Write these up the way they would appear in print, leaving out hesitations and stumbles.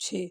6।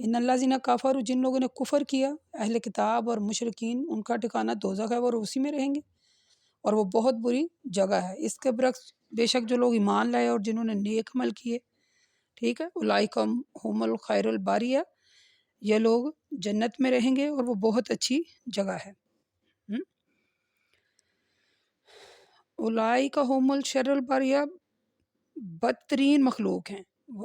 ان الذین کفروا، جن لوگوں نے کفر کیا، اہل کتاب اور مشرکین، ان کا ٹھکانہ دوزخ ہے، وہ اسی میں رہیں گے اور وہ بہت بری جگہ ہے۔ اس کے برعکس بے شک جو لوگ ایمان لائے اور جنہوں نے نیک عمل کیے، ٹھیک ہے، اولئک ہم الخیر الباریہ، یہ لوگ جنت میں رہیں گے اور وہ بہت اچھی جگہ ہے۔ اولئک ہم الشر الباریہ، بدترین مخلوق ہیں،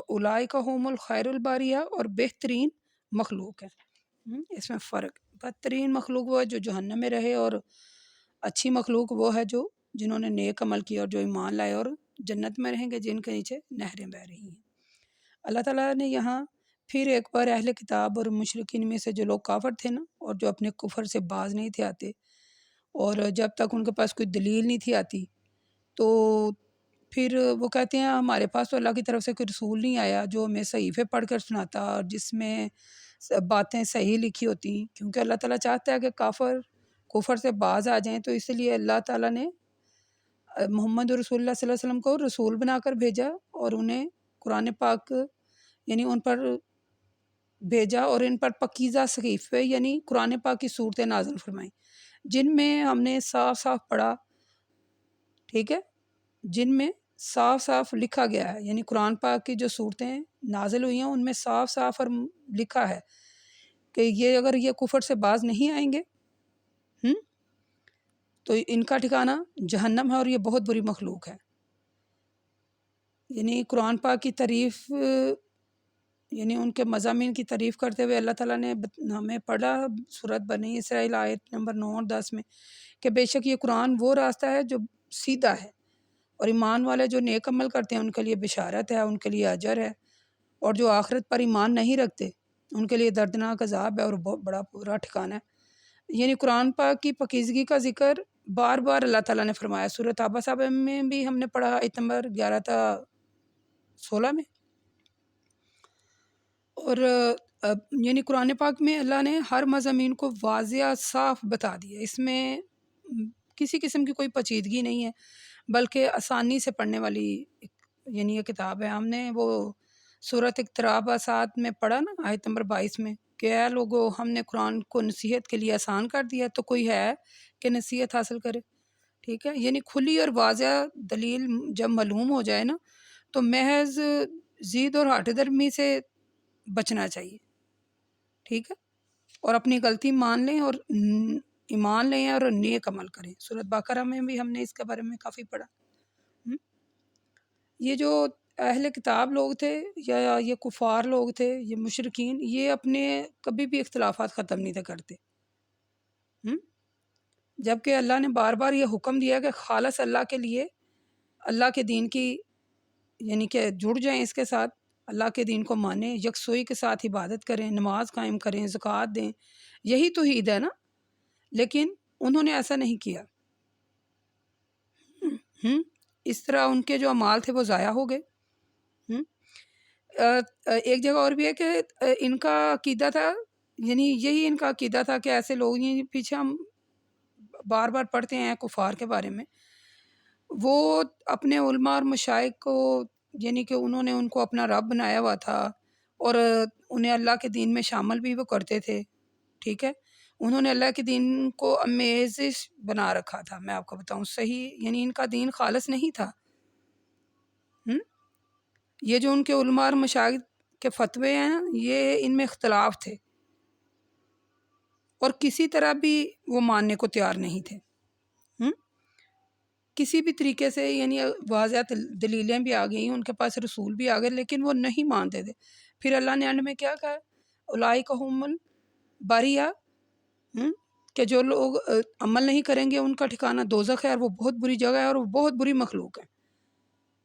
اولئک ہم الخیر الباریہ اور بہترین مخلوق ہیں۔ اس میں فرق، بدترین مخلوق وہ ہے جو جہنم میں رہے، اور اچھی مخلوق وہ ہے جو جنہوں نے نیک عمل کیا اور جو ایمان لائے اور جنت میں رہیں گے، جن کے نیچے نہریں بہہ رہی ہیں۔ اللہ تعالیٰ نے یہاں پھر ایک بار اہل کتاب اور مشرکین میں سے جو لوگ کافر تھے نا، اور جو اپنے کفر سے باز نہیں تھے آتے، اور جب تک ان کے پاس کوئی دلیل نہیں تھی آتی، تو پھر وہ کہتے ہیں ہمارے پاس تو اللہ کی طرف سے کوئی رسول نہیں آیا جو ہمیں صحیفے پڑھ کر سناتا اور جس میں باتیں صحیح لکھی ہوتی، کیونکہ اللہ تعالیٰ چاہتا ہے کہ کفر سے باز آ جائیں، تو اس لیے اللہ تعالیٰ نے محمد رسول اللہ صلی اللہ علیہ وسلم کو رسول بنا کر بھیجا اور انہیں قرآن پاک یعنی ان پر بھیجا اور ان پر پکیزہ صحیفے یعنی قرآن پاک کی صورتیں نازل فرمائیں، جن میں ہم نے صاف صاف پڑھا، ٹھیک ہے، جن میں صاف صاف لکھا گیا ہے، یعنی قرآن پاک کی جو صورتیں نازل ہوئی ہیں ان میں صاف صاف اور لکھا ہے کہ یہ اگر یہ کفر سے باز نہیں آئیں گے تو ان کا ٹھکانہ جہنم ہے اور یہ بہت بری مخلوق ہے۔ یعنی قرآن پاک کی تعریف، یعنی ان کے مضامین کی تعریف کرتے ہوئے اللہ تعالیٰ نے ہمیں پڑھا سورۃ بنی اسرائیل آیت نمبر 9 اور 10 میں کہ بے شک یہ قرآن وہ راستہ ہے جو سیدھا ہے، اور ایمان والے جو نیک عمل کرتے ہیں ان کے لیے بشارت ہے، ان کے لیے اجر ہے، اور جو آخرت پر ایمان نہیں رکھتے ان کے لیے دردناک عذاب ہے اور بہت بڑا برا ٹھکانہ ہے۔ یعنی قرآن پاک کی پاکیزگی کا ذکر بار بار اللہ تعالیٰ نے فرمایا۔ سورۃ عبس میں بھی ہم نے پڑھا آیت نمبر 11 تا 16 میں، اور یعنی قرآن پاک میں اللہ نے ہر مضامین کو واضح صاف بتا دیا، اس میں کسی قسم کی کوئی پیچیدگی نہیں ہے، بلکہ آسانی سے پڑھنے والی یعنی یہ کتاب ہے۔ ہم نے وہ سورۃ اقترابات میں پڑھا نا آیت نمبر 22 میں کہ اے لوگو، ہم نے قرآن کو نصیحت کے لیے آسان کر دیا، تو کوئی ہے کہ نصیحت حاصل کرے، ٹھیک ہے۔ یعنی کھلی اور واضح دلیل جب معلوم ہو جائے نا، تو محض ضد اور ہٹ درمی سے بچنا چاہیے، ٹھیک ہے، اور اپنی غلطی مان لیں اور ایمان لیں اور نیک عمل کریں۔ سورۃ بقرہ میں بھی ہم نے اس کے بارے میں کافی پڑھا۔ یہ جو اہل کتاب لوگ تھے یا یہ کفار لوگ تھے، یہ مشرکین، یہ اپنے کبھی بھی اختلافات ختم نہیں تھے کرتے، جبکہ اللہ نے بار بار یہ حکم دیا کہ خالص اللہ کے لیے، اللہ کے دین کی یعنی کہ جڑ جائیں اس کے ساتھ، اللہ کے دین کو مانیں، یکسوئی کے ساتھ عبادت کریں، نماز قائم کریں، زکوٰۃ دیں، یہی توحید ہے نا۔ لیکن انہوں نے ایسا نہیں کیا، اس طرح ان کے جو اعمال تھے وہ ضائع ہو گئے۔ ایک جگہ اور بھی ہے کہ ان کا عقیدہ تھا، یعنی یہی ان کا عقیدہ تھا کہ ایسے لوگ، یہ پیچھے ہم بار بار پڑھتے ہیں کفار کے بارے میں، وہ اپنے علماء اور مشائخ کو یعنی کہ انہوں نے ان کو اپنا رب بنایا ہوا تھا اور انہیں اللہ کے دین میں شامل بھی وہ کرتے تھے، ٹھیک ہے۔ انہوں نے اللہ کے دین کو امیزش بنا رکھا تھا، میں آپ کو بتاؤں صحیح، یعنی ان کا دین خالص نہیں تھا۔ یہ جو ان کے علماء اور مشائخ کے فتوے ہیں، یہ ان میں اختلاف تھے اور کسی طرح بھی وہ ماننے کو تیار نہیں تھے، کسی بھی طریقے سے، یعنی واضح دلیلیں بھی آ گئیں، ان کے پاس رسول بھی آ گئے، لیکن وہ نہیں مانتے تھے۔ پھر اللہ نے اینڈ میں کیا کہا، اولئک ہم الباریہ، کہ جو لوگ عمل نہیں کریں گے ان کا ٹھکانہ دوزخ ہے اور وہ بہت بری جگہ ہے اور وہ بہت بری مخلوق ہے۔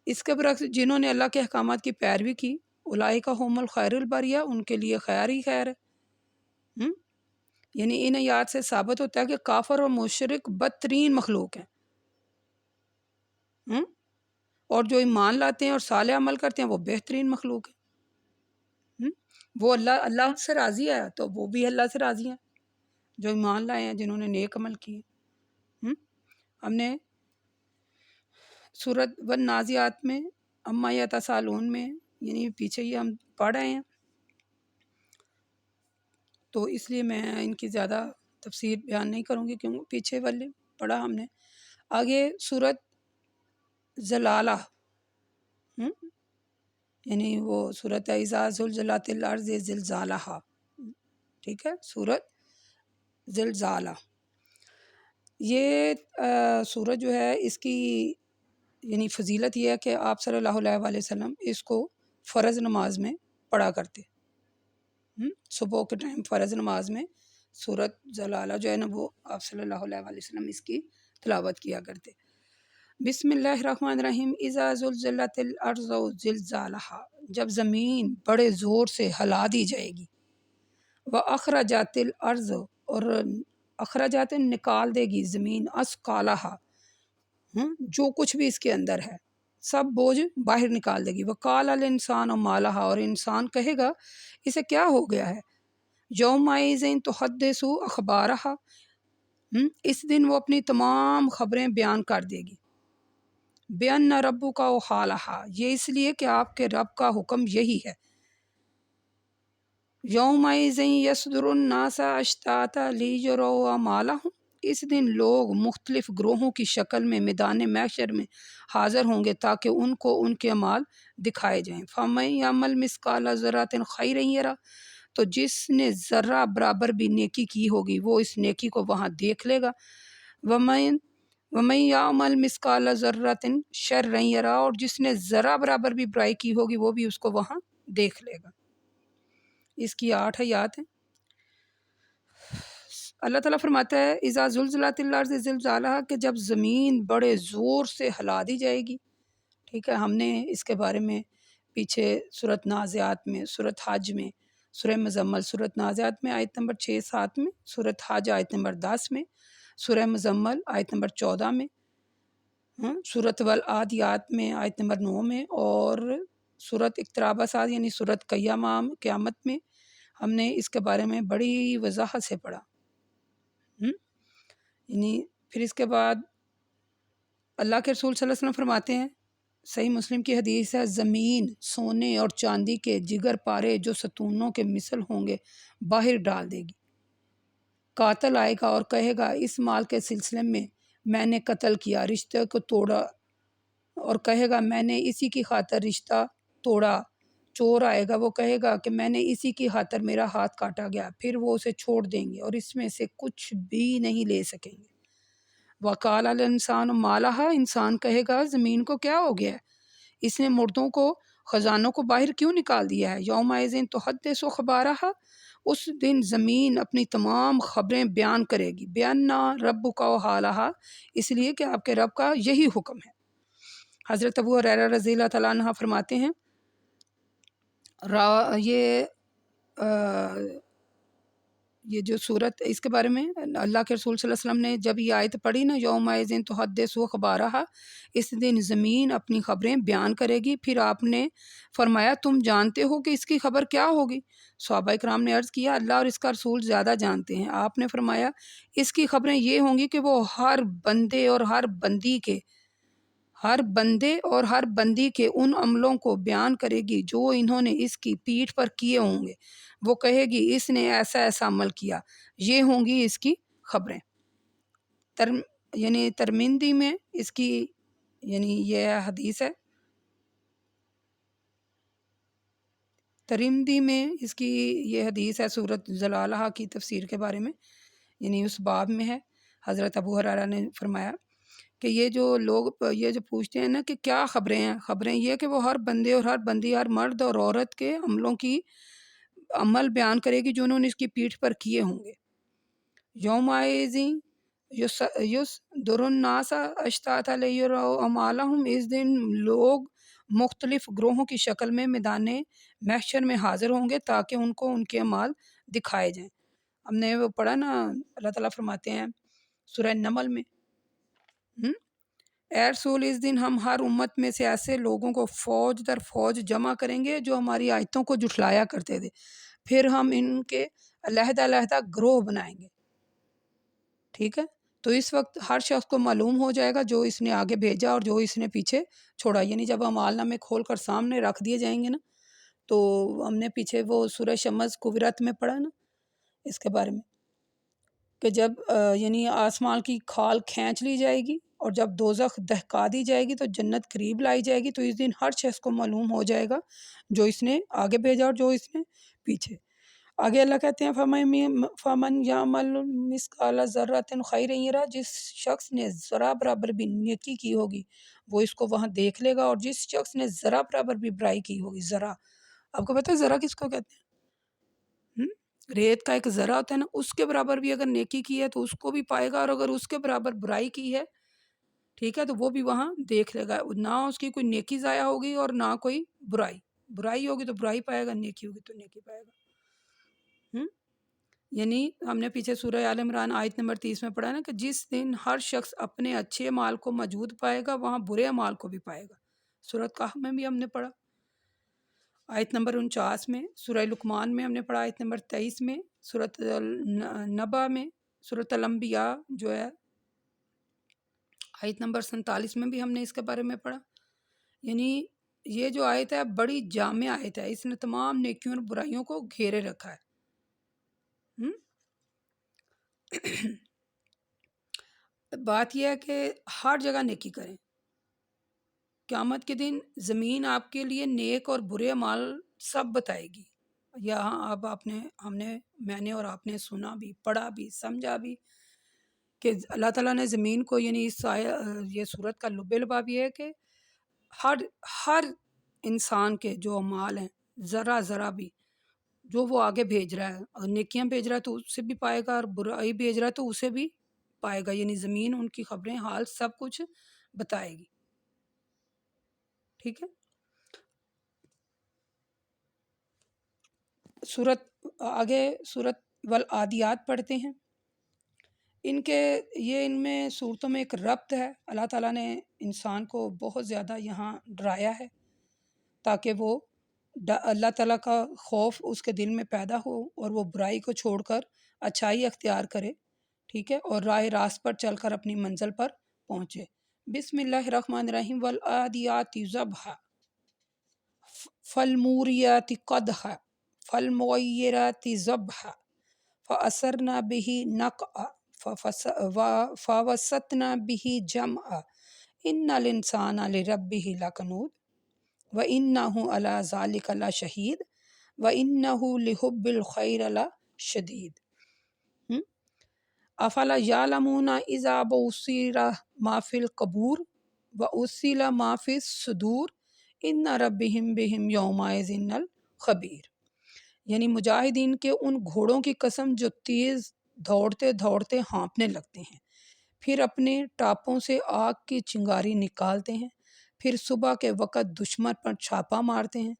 اس کے برعکس جنہوں نے اللہ کے احکامات کی پیروی کی، اولئک ہم الخیر الباریہ، ان کے لیے خیر ہی خیر ہے۔ یعنی ان آیات سے ثابت ہوتا ہے کہ کافر اور مشرک بدترین مخلوق ہیں، اور جو ایمان لاتے ہیں اور صالح عمل کرتے ہیں وہ بہترین مخلوق ہیں۔ وہ اللہ سے راضی ہے تو وہ بھی اللہ سے راضی ہیں، جو ایمان لائے ہیں، جنہوں نے نیک عمل کیے۔ ہم نے سورۃ والنازعات میں، اما یتساءلون میں، یعنی پیچھے یہ ہم پڑھ رہے ہیں تو اس لیے میں ان کی زیادہ تفسیر بیان نہیں کروں گی، کیونکہ پیچھے والے پڑھا ہم نے۔ آگے سورت زلالہ، یعنی وہ سورت اذا زلزلت الارض زلزالہا، ٹھیک ہے، سورت زلزالہ۔ یہ سورت جو ہے اس کی یعنی فضیلت یہ ہے کہ آپ صلی اللہ علیہ وآلہ وسلم اس کو فرض نماز میں پڑھا کرتے، صبح کے ٹائم فرض نماز میں سورت زلالہ جو ہے نا وہ آپ صلی اللہ علیہ وآلہ وسلم اس کی تلاوت کیا کرتے۔ بسم اللہ الرحمن الرحیم، اذا زلزلت الارض زلزالہا، جب زمین بڑے زور سے ہلا دی جائے گی، واخرجت الارض، اور اخرجات نکال دے گی زمین، اسقالہا، جو کچھ بھی اس کے اندر ہے سب بوجھ باہر نکال دے گی، وقال الانسان ما لہا، اور انسان کہے گا اسے کیا ہو گیا ہے، یومئذ تحدث اخبارہا، اس دن وہ اپنی تمام خبریں بیان کر دے گی، بِأَنَّ رَبُّكَ أَوْحَىٰ، یہ اس لیے کہ آپ کے رب کا حکم یہی ہے، یومئذ یصدر الناس اشتاتا لیروا اعمالہم، اس دن لوگ مختلف گروہوں کی شکل میں میدان محشر میں حاضر ہوں گے تاکہ ان کو ان کے اعمال دکھائے جائیں۔ فَمَن يَعْمَلْ مِثْقَالَ ذَرَّةٍ خَيْرًا يَرَهُ، تو جس نے ذرہ برابر بھی نیکی کی ہوگی وہ اس نیکی کو وہاں دیکھ لے گا، وَمَن يَعْمَلْ مِثْقَالَ ذَرَّةٍ شَرًّا يَرَهُ، اور جس نے ذرہ برابر بھی برائی کی ہوگی وہ بھی اس کو وہاں دیکھ لے گا۔ اس کی 8 آیات ہیں۔ اللہ تعالیٰ فرماتا ہے اذا زلزلت الارض زلزالہا، کہ جب زمین بڑے زور سے ہلا دی جائے گی، ٹھیک ہے، ہم نے اس کے بارے میں پیچھے سورۃ نازعات میں، سورۃ حج میں، سورہ مزمل، سورۃ نازعات میں آیت نمبر 6-7 میں، سورۃ حج آیت نمبر 10 میں، سورہ مزمل آیت نمبر 14 میں، سورۃ والعادیات میں آیت نمبر 9 میں، اور سورۃ اقتراب الساعہ یعنی سورۃ قیامت میں ہم نے اس کے بارے میں بڑی وضاحت سے پڑھا۔ یعنی پھر اس کے بعد اللہ کے رسول صلی اللہ علیہ وسلم فرماتے ہیں، صحیح مسلم کی حدیث ہے، زمین سونے اور چاندی کے جگر پارے جو ستونوں کے مثل ہوں گے باہر ڈال دے گی، قاتل آئے گا اور کہے گا اس مال کے سلسلے میں نے قتل کیا، رشتے کو توڑا، اور کہے گا میں نے اسی کی خاطر رشتہ توڑا۔ چور آئے گا، وہ کہے گا کہ میں نے اسی کی خاطر میرا ہاتھ کاٹا گیا، پھر وہ اسے چھوڑ دیں گے اور اس میں سے کچھ بھی نہیں لے سکیں گے۔ وقال الانسان ما لہا، انسان کہے گا زمین کو کیا ہو گیا ہے، اس نے مردوں کو خزانوں کو باہر کیوں نکال دیا ہے، یومئذ تحدث اخبارہا، اس دن زمین اپنی تمام خبریں بیان کرے گی، بِأَنَّ رَبُّكَ أَوْحَىٰ لَهَا، اس لیے کہ آپ کے رب کا یہی حکم ہے۔ حضرت ابو ہریرہ رضی اللہ تعالیٰ عنہ فرماتے ہیں، یہ جو صورت اس کے بارے میں اللہ کے رسول صلی اللہ علیہ وسلم نے جب یہ آیت پڑھی نا، یومئذ تحدث اخبارہا، اس دن زمین اپنی خبریں بیان کرے گی، پھر آپ نے فرمایا تم جانتے ہو کہ اس کی خبر کیا ہوگی؟ صحابہ کرام نے عرض کیا اللہ اور اس کا رسول زیادہ جانتے ہیں۔ آپ نے فرمایا اس کی خبریں یہ ہوں گی کہ وہ ہر بندے اور ہر بندی کے ان عملوں کو بیان کرے گی جو انہوں نے اس کی پیٹھ پر کیے ہوں گے، وہ کہے گی اس نے ایسا ایسا عمل کیا، یہ ہوں گی اس کی خبریں۔ یعنی ترمذی میں اس کی یعنی یہ حدیث ہے، ترمذی میں اس کی یہ حدیث ہے سورۃ زلالہ کی تفسیر کے بارے میں، یعنی اس باب میں ہے۔ حضرت ابو ہریرہ نے فرمایا کہ یہ جو لوگ یہ جو پوچھتے ہیں نا کہ کیا خبریں ہیں، خبریں یہ کہ وہ ہر بندے اور ہر بندی، ہر مرد اور عورت کے عملوں کی عمل بیان کرے گی جو انہوں نے اس کی پیٹھ پر کیے ہوں گے۔ یومئذ یصدر الناس اشتاتا لیروا اعمالہم، اس دن لوگ مختلف گروہوں کی شکل میں میدان محشر میں حاضر ہوں گے تاکہ ان کو ان کے اعمال دکھائے جائیں۔ ہم نے وہ پڑھا نا، اللہ تعالیٰ فرماتے ہیں سورہ نمل میں، اے رسول اس دن ہم ہر امت میں سے ایسے لوگوں کو فوج در فوج جمع کریں گے جو ہماری آیتوں کو جھٹلایا کرتے تھے، پھر ہم ان کے علیحدہ علیحدہ گروہ بنائیں گے، ٹھیک ہے۔ تو اس وقت ہر شخص کو معلوم ہو جائے گا جو اس نے آگے بھیجا اور جو اس نے پیچھے چھوڑا، یعنی جب ہم اعمال نامے کھول کر سامنے رکھ دیے جائیں گے نا، تو ہم نے پیچھے وہ سورہ شمس کویرت میں پڑھا نا اس کے بارے میں کہ جب یعنی آسمان کی کھال کھینچ لی جائے گی اور جب دوزخ دہکا دی جائے گی تو جنت قریب لائی جائے گی، تو اس دن ہر شخص کو معلوم ہو جائے گا جو اس نے آگے بھیجا اور جو اس نے پیچھے۔ آگے اللہ کہتے ہیں فمن یعمل مثقال ذرۃ خیرا یرہ، جس شخص نے ذرا برابر بھی نیکی کی ہوگی وہ اس کو وہاں دیکھ لے گا، اور جس شخص نے ذرا برابر بھی برائی کی ہوگی، ذرا، آپ کو پتہ ہے ذرا کس کو کہتے ہیں؟ ریت کا ایک ذرا ہوتا ہے نا، اس کے برابر بھی اگر نیکی کی ہے تو اس کو بھی پائے گا، اور اگر اس کے برابر برائی کی ہے، ٹھیک ہے، تو وہ بھی وہاں دیکھ لے گا، نہ اس کی کوئی نیکی ضائع ہوگی اور نہ کوئی برائی ہوگی تو برائی پائے گا، نیکی ہوگی تو نیکی پائے گا۔ یعنی ہم نے پیچھے سورہ آل عمران آیت نمبر 30 میں پڑھا نا کہ جس دن ہر شخص اپنے اچھے مال کو موجود پائے گا وہاں برے مال کو بھی پائے گا۔ سورۃ کہف میں بھی ہم نے پڑھا آیت نمبر 49 میں، سورہ لقمان میں ہم نے پڑھا آیت نمبر 23 میں، سورۃ نبا میں، سورۃ الانبیاء جو ہے آیت نمبر 47 میں بھی ہم نے اس کے بارے میں پڑھا۔ یعنی یہ جو آیت ہے بڑی جامع آیت ہے، اس نے تمام نیکیوں اور برائیوں کو گھیرے رکھا ہے۔ بات یہ ہے کہ ہر جگہ نیکی کریں، قیامت کے دن زمین آپ کے لیے نیک اور برے اعمال سب بتائے گی۔ یہاں اب میں نے اور آپ نے سنا بھی، پڑھا بھی، سمجھا بھی کہ اللہ تعالیٰ نے زمین کو، یعنی یہ صورت کا لب لباب یہ ہے کہ ہر انسان کے جو اعمال ہیں ذرا بھی جو وہ آگے بھیج رہا ہے، اور نیکیاں بھیج رہا ہے تو اس سے بھی پائے گا، اور برائی بھیج رہا ہے تو اسے بھی پائے گا، یعنی زمین ان کی خبریں حال سب کچھ بتائے گی، ٹھیک ہے۔ سورت والعادیات پڑھتے ہیں، ان میں صورتوں میں ایک ربط ہے۔ اللہ تعالیٰ نے انسان کو بہت زیادہ یہاں ڈرایا ہے تاکہ وہ اللہ تعالیٰ کا خوف اس کے دل میں پیدا ہو اور وہ برائی کو چھوڑ کر اچھائی اختیار کرے، ٹھیک ہے، اور راہ راست پر چل کر اپنی منزل پر پہنچے۔ بسم اللہ الرحمن الرحیم، والعادیات ضبحا فالموریات قدحا فالمغیرات ضبحا فأثرن به نقعا فوسطن به جمعا ان الانسان لربه لکنود وَإِنَّهُ عَلَى ذَلِكَ لَشَهِيدٌ وَإِنَّهُ لِحُبِّ الْخَيْرِ لَشَدِيدٌ أَفَلَا يَعْلَمُونَ إِذَا بُعْثِرَ مَا فِي الْقُبُورِ وَأُحْصِلَ مَا فِي الصُّدُورِ إِنَّ رَبَّهُم بِهِمْ يَوْمَئِذٍ لَخَبِيرٌ۔ یعنی مجاہدین کے ان گھوڑوں کی قسم جو تیز دوڑتے دوڑتے ہانپنے لگتے ہیں، پھر اپنے ٹاپوں سے آگ کی چنگاری نکالتے ہیں، پھر صبح کے وقت دشمن پر چھاپا مارتے ہیں،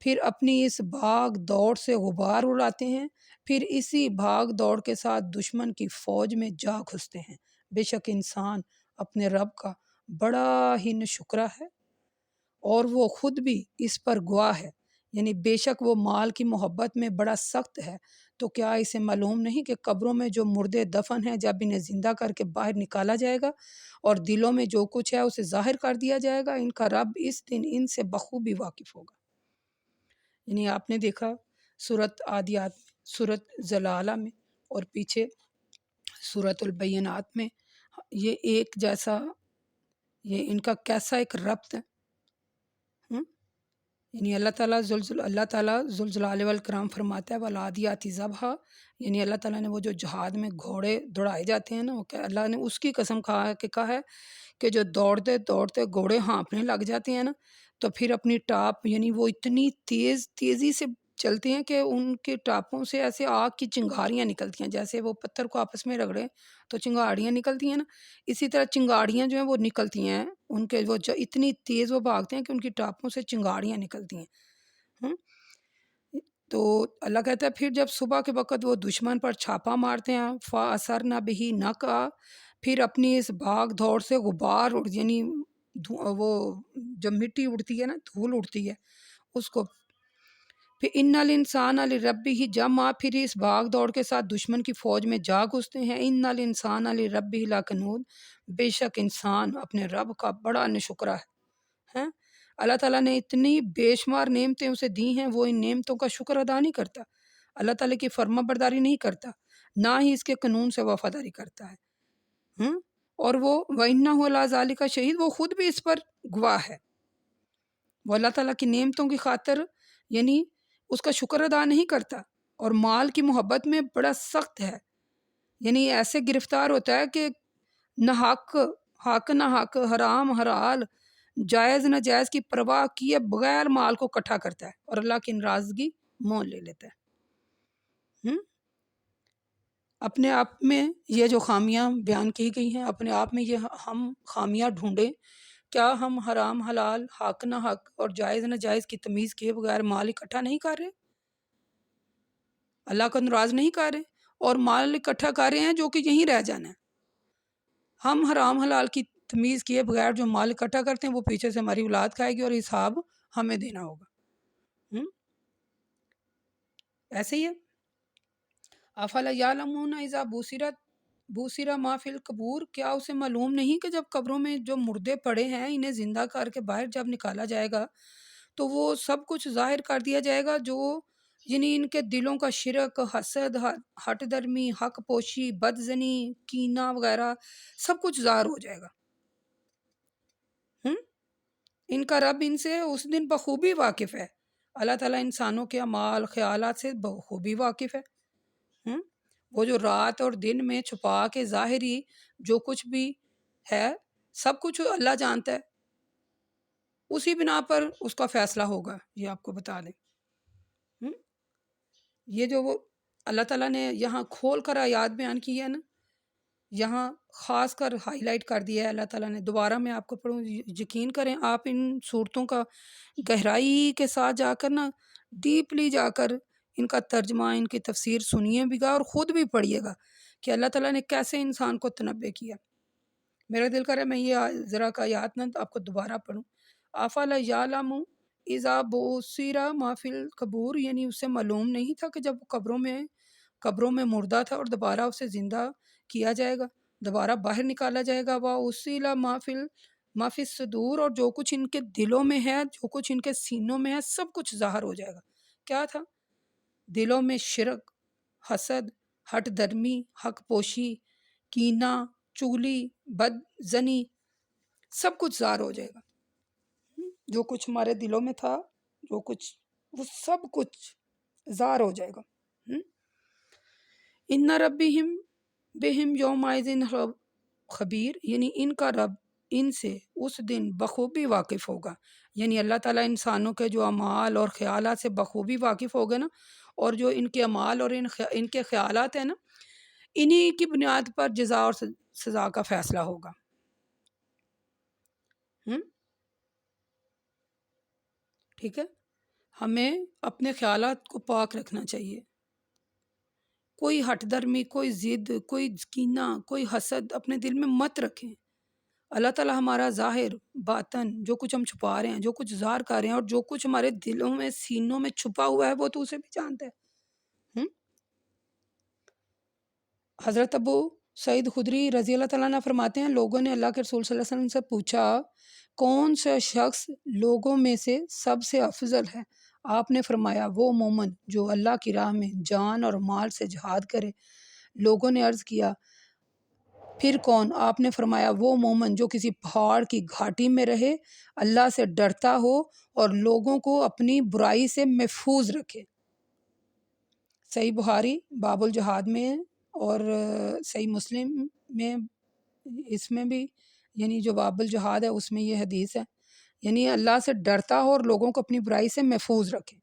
پھر اپنی اس بھاگ دوڑ سے غبار اڑاتے ہیں، پھر اسی بھاگ دوڑ کے ساتھ دشمن کی فوج میں جا گھستے ہیں۔ بے شک انسان اپنے رب کا بڑا ہی ناشکرا ہے اور وہ خود بھی اس پر گواہ ہے، یعنی بے شک وہ مال کی محبت میں بڑا سخت ہے۔ تو کیا اسے معلوم نہیں کہ قبروں میں جو مردے دفن ہیں جب انہیں زندہ کر کے باہر نکالا جائے گا اور دلوں میں جو کچھ ہے اسے ظاہر کر دیا جائے گا، ان کا رب اس دن ان سے بخوبی واقف ہوگا۔ یعنی آپ نے دیکھا سورت عادیات، سورت زلالہ میں اور پیچھے سورت البینات میں، یہ ایک جیسا، یہ ان کا کیسا ایک ربط ہے۔ یعنی اللہ تعالیٰ ذوالجلال والاکرام فرماتا ہے والعادیات ضبحا، یعنی اللہ تعالیٰ نے وہ جو جہاد میں گھوڑے دوڑائے جاتے ہیں نا، وہ اللہ نے اس کی قسم کہا ہے کہ جو دوڑتے دوڑتے گھوڑے ہانپنے لگ جاتے ہیں نا، تو پھر اپنی ٹاپ، یعنی وہ اتنی تیزی سے چلتے ہیں کہ ان کے ٹاپوں سے ایسے آگ کی چنگاریاں نکلتی ہیں، جیسے وہ پتھر کو آپس میں رگڑیں تو چنگاڑیاں نکلتی ہیں نا، اسی طرح چنگاڑیاں جو ہیں وہ نکلتی ہیں ان کے، وہ اتنی تیز وہ بھاگتے ہیں کہ ان کی ٹاپوں سے چنگاڑیاں نکلتی ہیں۔ تو اللہ کہتا ہے پھر جب صبح کے وقت وہ دشمن پر چھاپا مارتے ہیں، فَأَثَرْنَ بِهِ نَقْعًا، پھر اپنی اس بھاگ دوڑ سے غبار یعنی وہ جب مٹی اڑتی ہے نا، دھول اڑتی ہے اس کو، پھر ان الانسان لربہ جمعا، پھر اس بھاگ دوڑ کے ساتھ دشمن کی فوج میں جا گھستے ہیں۔ ان الانسان لربہ لکنود، بے شک انسان اپنے رب کا بڑا ناشکرا ہے۔ اللہ تعالیٰ نے اتنی بے شمار نعمتیں اسے دی ہیں، وہ ان نعمتوں کا شکر ادا نہیں کرتا۔ اللہ تعالیٰ کی فرما برداری نہیں کرتا، نہ ہی اس کے قانون سے وفاداری کرتا ہے۔ اور وہ وَإِنَّهُ عَلَىٰ ذَلِكَ شہید، وہ خود بھی اس پر گواہ ہے۔ وہ اللہ تعالیٰ کی نعمتوں کی خاطر یعنی اس کا شکر ادا نہیں کرتا، اور مال کی محبت میں بڑا سخت ہے، یعنی ایسے گرفتار ہوتا ہے کہ نہ حق نہ حق، حرام حلال، جائز ناجائز کی پرواہ کیے بغیر مال کو اکٹھا کرتا ہے اور اللہ کی ناراضگی مول لے لیتا ہے۔ اپنے آپ میں یہ جو خامیاں بیان کی گئی ہیں، اپنے آپ میں یہ ہم خامیاں ڈھونڈیں، کیا ہم حرام حلال، حق نہ حق اور جائز ناجائز کی تمیز کیے بغیر مال اکٹھا نہیں کر رہے، اللہ کو ناراض نہیں کر رہے، اور مال اکٹھا کر رہے ہیں جو کہ یہیں رہ جانا ہے۔ ہم حرام حلال کی تمیز کیے بغیر جو مال اکٹھا کرتے ہیں وہ پیچھے سے ہماری اولاد کھائے گی اور حساب ہمیں دینا ہوگا۔ ایسے ہی ہے۔ افلا یعلمون اذا بوسر ما فی القبور، کیا اسے معلوم نہیں کہ جب قبروں میں جو مردے پڑے ہیں انہیں زندہ کر کے باہر جب نکالا جائے گا تو وہ سب کچھ ظاہر کر دیا جائے گا، جو یعنی ان کے دلوں کا شرک، حسد، ہٹ درمی، حق پوشی، بدزنی، کینہ وغیرہ سب کچھ ظاہر ہو جائے گا۔ ان کا رب ان سے اس دن بخوبی واقف ہے۔ اللہ تعالیٰ انسانوں کے اعمال خیالات سے بخوبی واقف ہے۔ وہ جو رات اور دن میں چھپا کے ظاہری جو کچھ بھی ہے سب کچھ اللہ جانتا ہے، اسی بنا پر اس کا فیصلہ ہوگا، یہ آپ کو بتا دیں۔ یہ جو وہ اللہ تعالیٰ نے یہاں کھول کر آیات بیان کی ہے نا، یہاں خاص کر ہائی لائٹ کر دیا ہے اللہ تعالیٰ نے۔ دوبارہ میں آپ کو پڑھوں، یقین کریں آپ ان صورتوں کا گہرائی کے ساتھ جا کر نا، ڈیپلی جا کر ان کا ترجمہ، ان کی تفسیر سنیے بھی گا اور خود بھی پڑھیے گا کہ اللہ تعالیٰ نے کیسے انسان کو تنبیہ کیا۔ میرا دل کر رہا ہے میں یہ ذرا کا آیات نہ آپ کو دوبارہ پڑھوں۔ افلا یعلم اذا بوسر ما فی القبور، یعنی اسے معلوم نہیں تھا کہ جب قبروں میں مردہ تھا اور دوبارہ اسے زندہ کیا جائے گا، دوبارہ باہر نکالا جائے گا۔ وَأُصِلَ مَا فِي الصُّدُورِ، اور جو کچھ ان کے دلوں میں ہے، جو کچھ ان کے سینوں میں ہے، سب کچھ ظاہر ہو جائے گا۔ کیا تھا؟ دلوں میں شرک، حسد، ہٹ درمی، حق پوشی، کینہ، چغلی، بد زنی، سب کچھ ظاہر ہو جائے گا۔ جو کچھ ہمارے دلوں میں تھا، جو کچھ، وہ سب کچھ ظاہر ہو جائے گا۔ ان ربہم بہم یومئذ خبیر، یعنی ان کا رب ان سے اس دن بخوبی واقف ہوگا، یعنی اللہ تعالیٰ انسانوں کے جو اعمال اور خیالات سے بخوبی واقف ہوگا نا، اور جو ان کے اعمال اور ان کے خیالات ہیں نا، انہی کی بنیاد پر جزا اور سزا کا فیصلہ ہوگا۔ ٹھیک ہے، ہمیں اپنے خیالات کو پاک رکھنا چاہیے، کوئی ہٹ درمی، کوئی ضد، کوئی کینہ، کوئی حسد اپنے دل میں مت رکھیں۔ اللہ تعالیٰ ہمارا ظاہر باطن جو کچھ ہم چھپا رہے ہیں، جو کچھ ظاہر کر رہے ہیں، اور جو کچھ ہمارے دلوں میں سینوں میں چھپا ہوا ہے وہ تو اسے بھی جانتا ہے۔ حضرت ابو سعید خدری رضی اللہ تعالیٰ عنہ فرماتے ہیں، لوگوں نے اللہ کے رسول صلی اللہ علیہ وسلم سے پوچھا کون سا شخص لوگوں میں سے سب سے افضل ہے؟ آپ نے فرمایا وہ مومن جو اللہ کی راہ میں جان اور مال سے جہاد کرے۔ لوگوں نے عرض کیا پھر کون؟ آپ نے فرمایا وہ مومن جو کسی پہاڑ کی گھاٹی میں رہے، اللہ سے ڈرتا ہو اور لوگوں کو اپنی برائی سے محفوظ رکھے۔ صحیح بخاری باب الجہاد میں اور صحیح مسلم میں، اس میں بھی یعنی جو باب الجہاد ہے اس میں یہ حدیث ہے، یعنی اللہ سے ڈرتا ہو اور لوگوں کو اپنی برائی سے محفوظ رکھے۔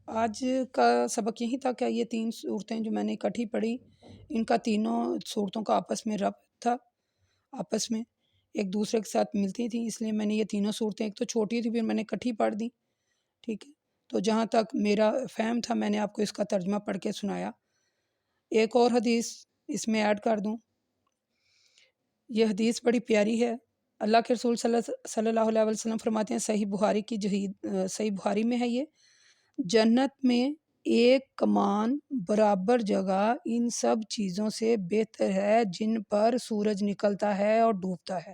آج کا سبق یہیں تک ہے۔ یہ 3 صورتیں جو میں نے اکٹھی پڑھی، ان کا تینوں صورتوں کا آپس میں ربط تھا، آپس میں ایک دوسرے کے ساتھ ملتی تھیں، اس لیے میں نے یہ تینوں صورتیں، ایک تو چھوٹی تھی پھر میں نے اکٹھی پڑھ دی۔ ٹھیک ہے، تو جہاں تک میرا فہم تھا میں نے آپ کو اس کا ترجمہ پڑھ کے سنایا۔ ایک اور حدیث اس میں ایڈ کر دوں، یہ حدیث بڑی پیاری ہے۔ اللہ کے رسول صلی اللہ علیہ وسلم فرماتے ہیں، صحیح بخاری میں ہے یہ، جنت میں ایک کمان برابر جگہ ان سب چیزوں سے بہتر ہے جن پر سورج نکلتا ہے اور ڈوبتا ہے،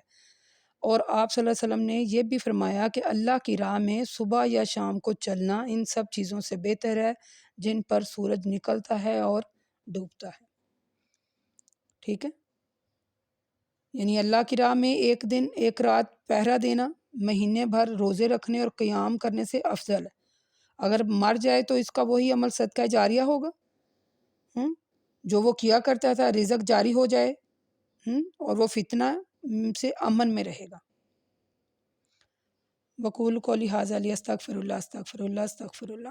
اور آپ صلی اللہ علیہ وسلم نے یہ بھی فرمایا کہ اللہ کی راہ میں صبح یا شام کو چلنا ان سب چیزوں سے بہتر ہے جن پر سورج نکلتا ہے اور ڈوبتا ہے۔ ٹھیک ہے، یعنی اللہ کی راہ میں ایک دن ایک رات پہرا دینا مہینے بھر روزے رکھنے اور قیام کرنے سے افضل ہے۔ اگر مر جائے تو اس کا وہی عمل صدقہ جاریہ ہوگا، جو وہ کیا کرتا تھا، رزق جاری ہو جائے، اور وہ فتنہ سے امن میں رہے گا۔ وقول قولی ھذا لی استغفر اللہ استغفر اللہ استغفر اللہ۔